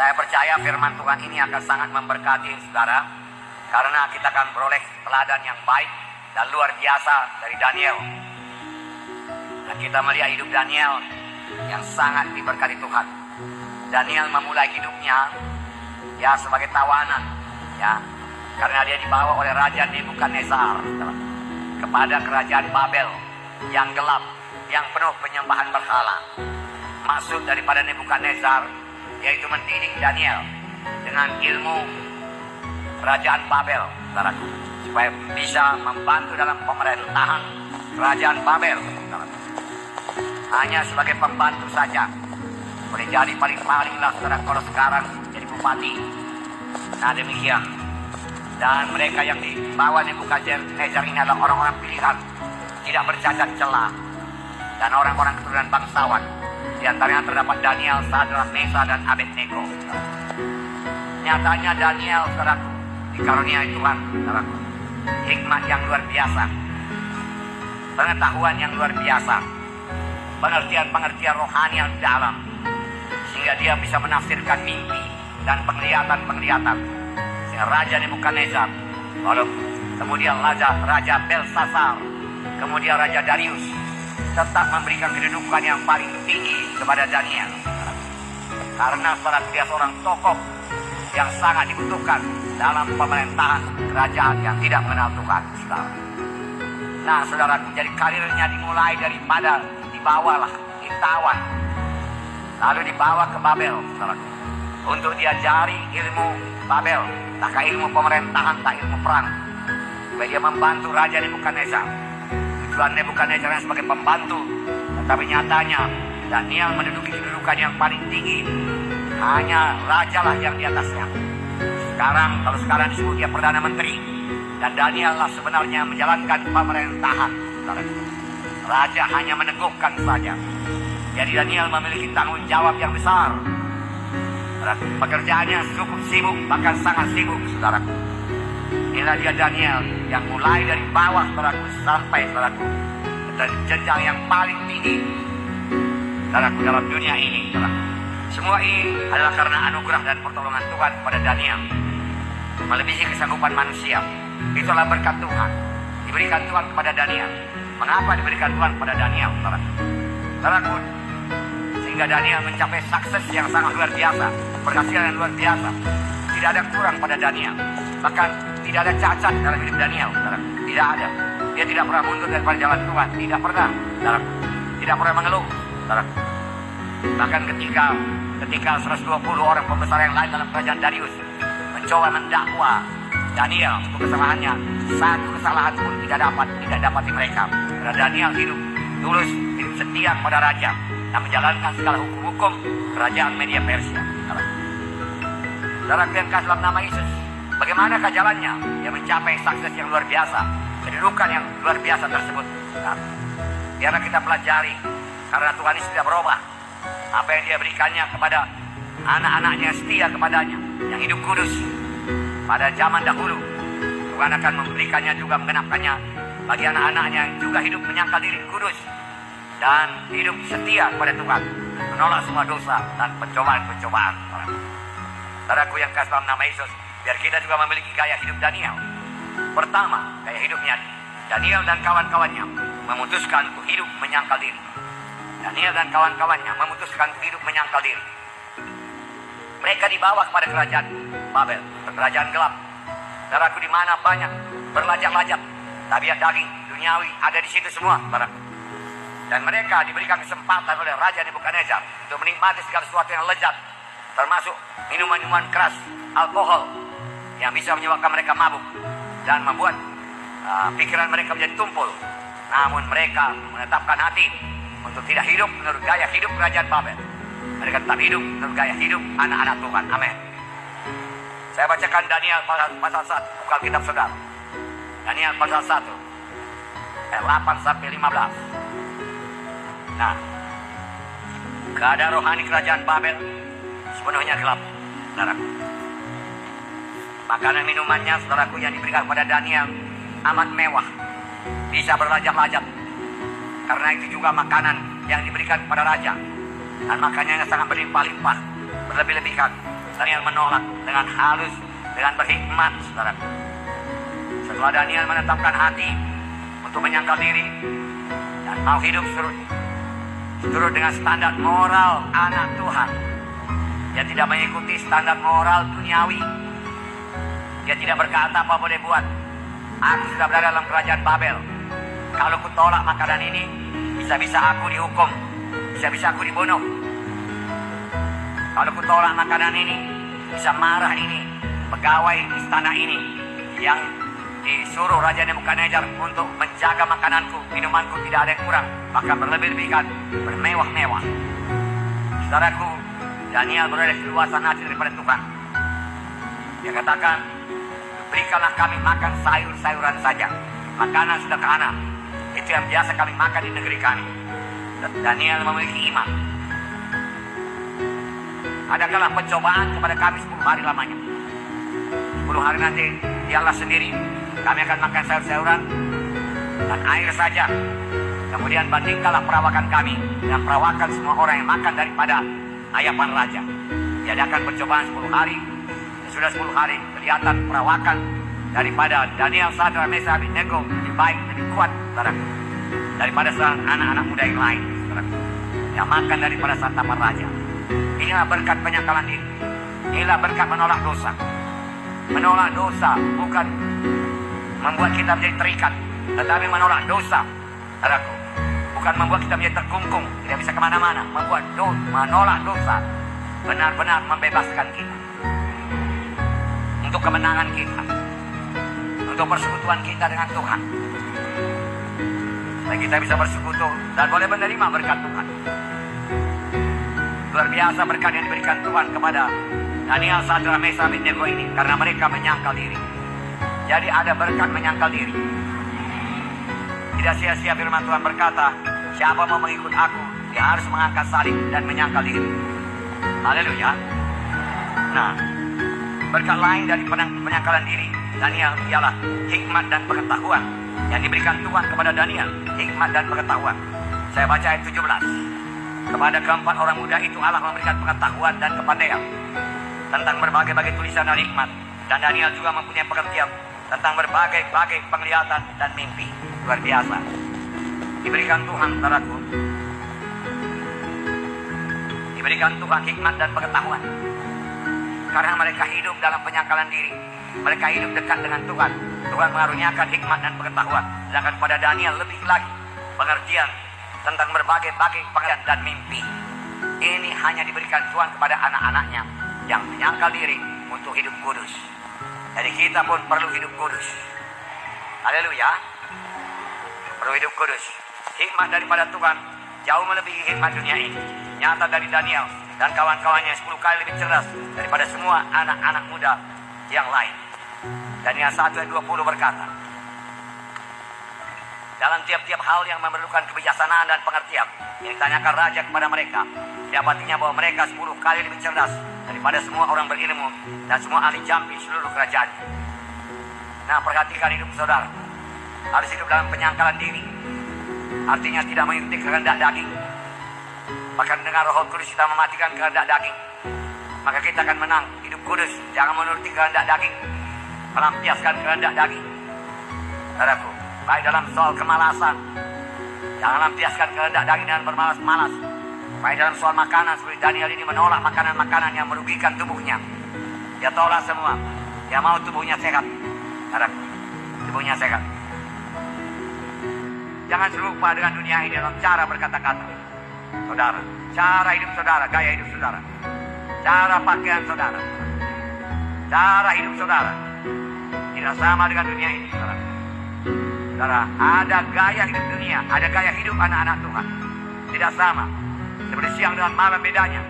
Saya percaya firman Tuhan ini akan sangat memberkati saudara, karena kita akan beroleh teladan yang baik dan luar biasa dari Daniel. Dan kita melihat hidup Daniel yang sangat diberkati Tuhan. Daniel memulai hidupnya ya sebagai tawanan, ya, karena dia dibawa oleh Raja Nebukadnezar kepada kerajaan Babel yang gelap, yang penuh penyembahan berhala. Maksud daripada Nebukadnezar yaitu mendidik Daniel dengan ilmu kerajaan Babel, saudaraku, supaya bisa membantu dalam pemerintahan kerajaan Babel, saudaraku. Hanya sebagai pembantu saja, boleh jadi paling-paling lah saudara kalau sekarang jadi bupati. Nah demikian. Dan mereka yang dibawa Nebukadnezar ini adalah orang-orang pilihan, tidak bercacat celah, dan orang-orang keturunan bangsawan. Di antaranya terdapat Daniel, Sadrak, Mesa, dan Abednego. Nyatanya Daniel, saudaraku, dikaruniai Tuhan, saudaraku, hikmat yang luar biasa, pengetahuan yang luar biasa, pengertian-pengertian rohani yang dalam, sehingga dia bisa menafsirkan mimpi dan penglihatan-penglihatan. Sehingga Raja Nebukadnezar, lalu kemudian Raja Belsasar, kemudian Raja Darius tetap memberikan kedudukan yang paling tinggi kepada Daniel, karena dia seorang tokoh yang sangat dibutuhkan dalam pemerintahan kerajaan yang tidak mengenal Tuhan, saudara. Nah saudaraku, jadi karirnya dimulai daripada dibawalah, ditawan, lalu dibawa ke Babel, saudaraku, untuk diajari ilmu Babel, tak ilmu pemerintahan, tak ilmu perang, supaya dia membantu Raja Nebukadnezar. Tujuan Nebukadnezar sebagai pembantu, tetapi nyatanya Daniel menduduki kedudukan yang paling tinggi. Hanya rajalah yang di atasnya. Kalau sekarang disebut dia Perdana Menteri, dan Daniel lah sebenarnya menjalankan pemerintahan. Raja hanya meneguhkan saja. Jadi Daniel memiliki tanggung jawab yang besar. Pekerjaannya cukup sibuk, bahkan sangat sibuk, saudaraku. Inilah dia Daniel yang mulai dari bawah, saudaraku, sampai, saudaraku, dan jenjang yang paling tinggi, saudaraku, dalam dunia ini, saudaraku. Semua ini adalah karena anugerah dan pertolongan Tuhan kepada Daniel, melebihi kesanggupan manusia. Itulah berkat Tuhan, diberikan Tuhan kepada Daniel. Mengapa diberikan Tuhan kepada Daniel, saudaraku? Saudaraku, sehingga Daniel mencapai sukses yang sangat luar biasa, berhasil yang luar biasa. Tidak ada kurang pada Daniel, bahkan tidak ada cacat dalam hidup Daniel, saudaraku. Tidak ada. Dia tidak pernah mundur daripada jalan Tuhan, tidak pernah, saudaraku. Tidak pernah mengeluh, saudaraku. Bahkan ketika 120 orang pembesar yang lain dalam kerajaan Darius mencoba mendakwa Daniel untuk kesalahannya, satu kesalahan pun tidak dapat di mereka. Karena Daniel hidup tulus, hidup setia kepada raja, dan menjalankan segala hukum-hukum kerajaan Media Persia. Saudara yang kasih dalam nama Yesus, bagaimanakah jalannya? Dia mencapai sukses yang luar biasa, kedudukan yang luar biasa tersebut. Nah, biarlah kita pelajari, karena Tuhan Yesus tidak berubah. Apa yang dia berikannya kepada anak-anaknya setia kepadanya, yang hidup kudus pada zaman dahulu, Tuhan akan memberikannya juga, mengenapkannya bagi anak-anaknya yang juga hidup menyangkal diri kudus dan hidup setia kepada Tuhan, menolak semua dosa dan pencobaan-pencobaan. Saudaraku yang kasih dalam nama Yesus, biar kita juga memiliki gaya hidup Daniel. Pertama, gaya hidupnya Daniel dan kawan-kawannya memutuskan untuk hidup menyangkal diri. Daniel dan kawan-kawannya memutuskan untuk hidup menyangkal diri. Mereka dibawa kepada kerajaan Babel, kerajaan gelap. Saudaraku, di mana banyak berlajak-lajak, tabiat daging duniawi ada di situ semua, saudaraku. Dan mereka diberikan kesempatan oleh Raja Nebukadnezar untuk menikmati segala sesuatu yang lezat, termasuk minuman-minuman keras, alkohol, yang bisa menyebabkan mereka mabuk dan membuat pikiran mereka menjadi tumpul. Namun mereka menetapkan hati untuk tidak hidup menurut gaya hidup kerajaan Babel. Mereka tetap hidup menurut gaya hidup anak-anak Tuhan. Amin. Saya bacakan Daniel pasal 1, buka kitab saudara. Daniel pasal 1, ayat 8 sampai 15. Nah, keadaan rohani kerajaan Babel sepenuhnya gelap, saudaraku. Makanan minumannya, saudaraku, yang diberikan kepada Daniel amat mewah, bisa berlajak-lajak. Karena itu juga makanan yang diberikan kepada raja, dan makanannya sangat berlimpah-limpah, berlebih-lebihan. Daniel menolak dengan halus, dengan berhikmat, saudara. Setelah Daniel menetapkan hati untuk menyangkal diri dan mau hidup seturut dengan standar moral anak Tuhan. Dia tidak mengikuti standar moral duniawi. Dia tidak berkata apa boleh buat. Aku sudah berada dalam kerajaan Babel. Kalau ku tolak makanan ini, bisa-bisa aku dihukum, bisa-bisa aku dibunuh. Kalau ku tolak makanan ini, bisa marah ini pegawai istana ini yang disuruh Raja Nebukadnezar untuk menjaga makananku, minumanku tidak ada yang kurang, bahkan berlebih-lebihan, bermewah-mewah. Saudaraku, Daniel berada di luar sana daripada Tuhan. Dia katakan, berikanlah kami makan sayur-sayuran saja, makanan sederhana. Itu yang biasa kami makan di negeri kami. Daniel memiliki iman. Adakanlah pencobaan kepada kami 10 hari lamanya. 10 hari nanti dialah sendiri. Kami akan makan sayur-sayuran dan air saja. Kemudian bandingkanlah perawakan kami dengan perawakan semua orang yang makan daripada ayapan raja. Diadakan pencobaan 10 hari. Sudah 10 hari kelihatan perawakan daripada Daniel, Sadrak, Mesah, Abednego lebih baik, lebih kuat, saudara, daripada anak-anak muda yang lain, saudara, yang makan daripada santapan raja. Inilah berkat penyangkalan diri. Inilah berkat menolak dosa. Menolak dosa bukan membuat kita menjadi terikat, tetapi menolak dosa, saudaraku, bukan membuat kita menjadi terkungkung, tidak bisa kemana-mana. Menolak dosa benar-benar membebaskan kita untuk kemenangan kita, untuk persekutuan kita dengan Tuhan. Dan kita bisa bersekutu dan boleh menerima berkat Tuhan. Luar biasa berkat yang diberikan Tuhan kepada Daniel, Sadrak, Mesah, Abednego ini, karena mereka menyangkal diri. Jadi ada berkat menyangkal diri. Tidak sia-sia firman Tuhan berkata, siapa mau mengikut aku, dia harus mengangkat salib dan menyangkal diri. Haleluya. Nah, berkat lain dari penyangkalan diri Daniel ialah hikmat dan pengetahuan yang diberikan Tuhan kepada Daniel. Hikmat dan pengetahuan. Saya baca ayat 17. Kepada keempat orang muda itu Allah memberikan pengetahuan dan kepandaian tentang berbagai-bagai tulisan dan hikmat. Dan Daniel juga mempunyai pengertian tentang berbagai-bagai penglihatan dan mimpi. Luar biasa. Diberikan Tuhan, saudaraku. Diberikan Tuhan hikmat dan pengetahuan. Karena mereka hidup dalam penyangkalan diri. Mereka hidup dekat dengan Tuhan. Tuhan mengaruniakan hikmat dan pengetahuan. Sedangkan pada Daniel lebih lagi pengertian tentang berbagai-bagai pengertian dan mimpi. Ini hanya diberikan Tuhan kepada anak-anaknya yang menyangkal diri untuk hidup kudus. Jadi kita pun perlu hidup kudus. Haleluya. Perlu hidup kudus. Hikmat daripada Tuhan jauh melebihi hikmat dunia ini. Nyata dari Daniel dan kawan-kawannya 10 kali lebih cerdas daripada semua anak-anak muda yang lain. Daniel 1 ayat 20 berkata, dalam tiap-tiap hal yang memerlukan kebijaksanaan dan pengertian yang ditanyakan raja kepada mereka, dapatinya bahwa mereka 10 kali lebih cerdas daripada semua orang berilmu dan semua ahli jampi seluruh kerajaan. Nah, perhatikan hidup saudara. Harus hidup dalam penyangkalan diri. Artinya tidak mengikuti kehendak daging. Bahkan dengan Roh Kudus kita mematikan kehendak daging, maka kita akan menang. Hidup kudus, jangan menuruti kehendak daging, melampiaskan kehendak daging. Saudaraku, baik dalam soal kemalasan, jangan lampiaskan kehendak daging dengan bermalas-malas. Baik dalam soal makanan, seperti Daniel ini menolak makanan-makanan yang merugikan tubuhnya. Dia tolak semua. Dia mau tubuhnya sehat. Saudaraku, tubuhnya sehat. Jangan serupa dengan dunia ini dalam cara berkata-kata. Saudara, cara hidup saudara, gaya hidup saudara, cara pakaian saudara, cara hidup saudara tidak sama dengan dunia ini, saudara. Saudara, ada gaya hidup dunia, ada gaya hidup anak-anak Tuhan, tidak sama. Seperti siang dengan malam bedanya.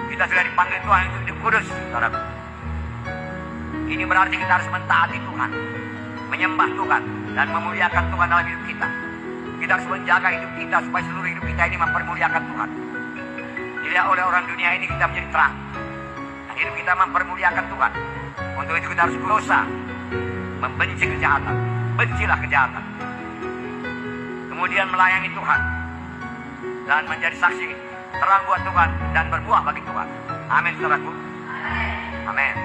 Kita sudah dipanggil Tuhan untuk hidup kudus, saudara. Ini berarti kita harus mentaati Tuhan, menyembah Tuhan, dan memuliakan Tuhan dalam hidup kita. Kita harus menjaga hidup kita supaya seluruh hidup kita ini mempermuliakan Tuhan. Tidak oleh orang dunia ini kita menjadi terang. Dan hidup kita mempermuliakan Tuhan. Untuk itu kita harus berusaha membenci kejahatan. Bencilah kejahatan. Kemudian melayani Tuhan. Dan menjadi saksi terang buat Tuhan, dan berbuah bagi Tuhan. Amin, saudaraku. Amin.